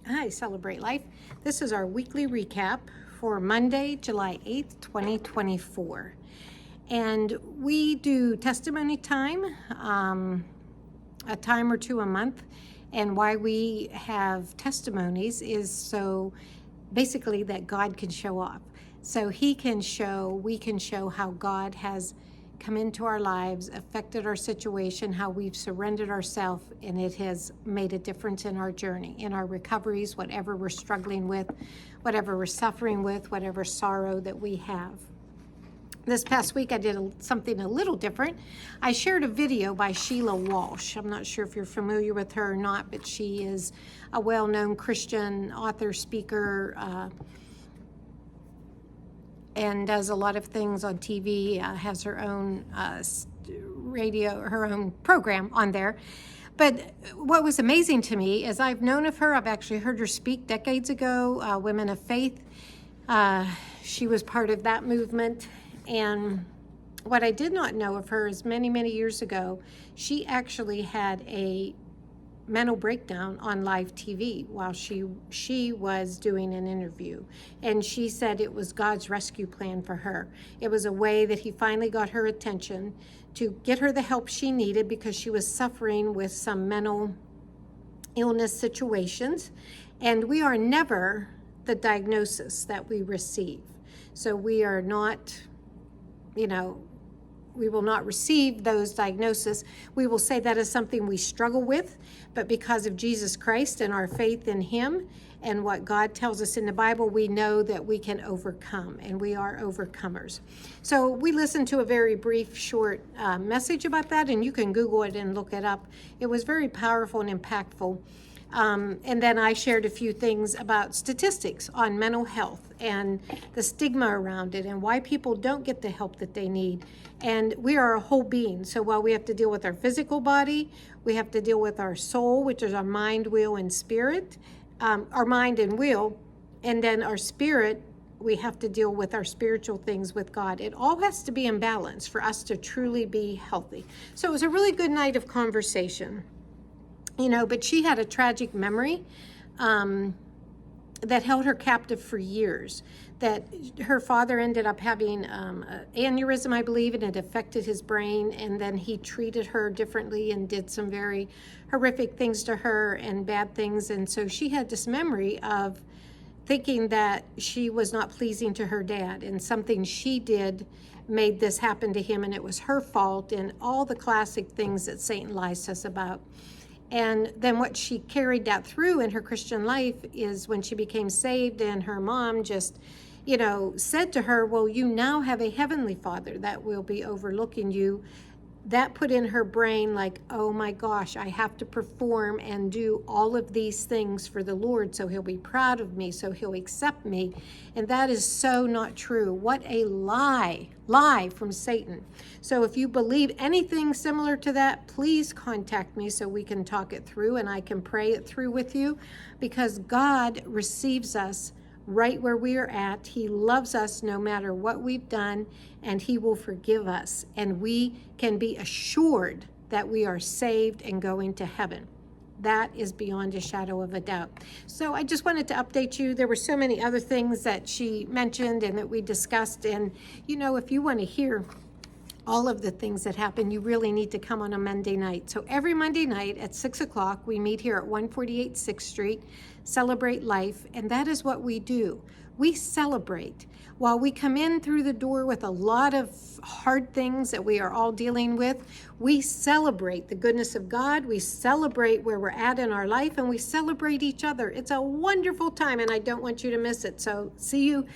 Hi, Celebrate Life. This is our weekly recap for Monday, July 8th, 2024. And we do testimony time, a time or two a month. And why we have testimonies is so basically that God can show off. So we can show how God has come into our lives, affected our situation, how we've surrendered ourselves, and it has made a difference in our journey, in our recoveries, whatever we're struggling with, whatever we're suffering with, whatever sorrow that we have. This past week, I did something a little different. I shared a video by Sheila Walsh. I'm not sure if you're familiar with her or not, but she is a well-known Christian author, speaker, and does a lot of things on TV, has her own radio, her own program on there. But what was amazing to me is I've known of her, I've actually heard her speak decades ago, Women of Faith. She was part of that movement. And what I did not know of her is many, many years ago, she actually had a mental breakdown on live TV while she was doing an interview. And she said it was God's rescue plan for her. It was a way that he finally got her attention to get her the help she needed because she was suffering with some mental illness situations. And we are never the diagnosis that we receive. So we are not, we will not receive those diagnoses. We will say that is something we struggle with, but because of Jesus Christ and our faith in him and what God tells us in the Bible, we know that we can overcome, and we are overcomers. So we listened to a very brief, short message about that, and you can Google it and look it up. It was very powerful and impactful. And then I shared a few things about statistics on mental health and the stigma around it and why people don't get the help that they need. And we are a whole being. So while we have to deal with our physical body, we have to deal with our soul, which is our mind, will, and spirit, our mind and will, and then our spirit, we have to deal with our spiritual things with God. It all has to be in balance for us to truly be healthy. So it was a really good night of conversation. But she had a tragic memory that held her captive for years, that her father ended up having an aneurysm, I believe, and it affected his brain, and then he treated her differently and did some very horrific things to her and bad things, and so she had this memory of thinking that she was not pleasing to her dad, and something she did made this happen to him, and it was her fault, and all the classic things that Satan lies to us about. And then what she carried that through in her Christian life is when she became saved and her mom just, said to her, well, you now have a heavenly father that will be overlooking you. That put in her brain like, oh my gosh, I have to perform and do all of these things for the Lord so he'll be proud of me, so he'll accept me. And that is so not true. What a lie from Satan. So if you believe anything similar to that, please contact me so we can talk it through and I can pray it through with you, because God receives us right where we are at. He loves us no matter what we've done, and he will forgive us, and we can be assured that we are saved and going to heaven. That is beyond a shadow of a doubt. So I just wanted to update you. There were so many other things that she mentioned and that we discussed, and if you want to hear all of the things that happen, you really need to come on a Monday night. So every Monday night at 6 o'clock, we meet here at 148 6th Street, Celebrate Life, and that is what we do. We celebrate. While we come in through the door with a lot of hard things that we are all dealing with, we celebrate the goodness of God, we celebrate where we're at in our life, and we celebrate each other. It's a wonderful time, and I don't want you to miss it. So see you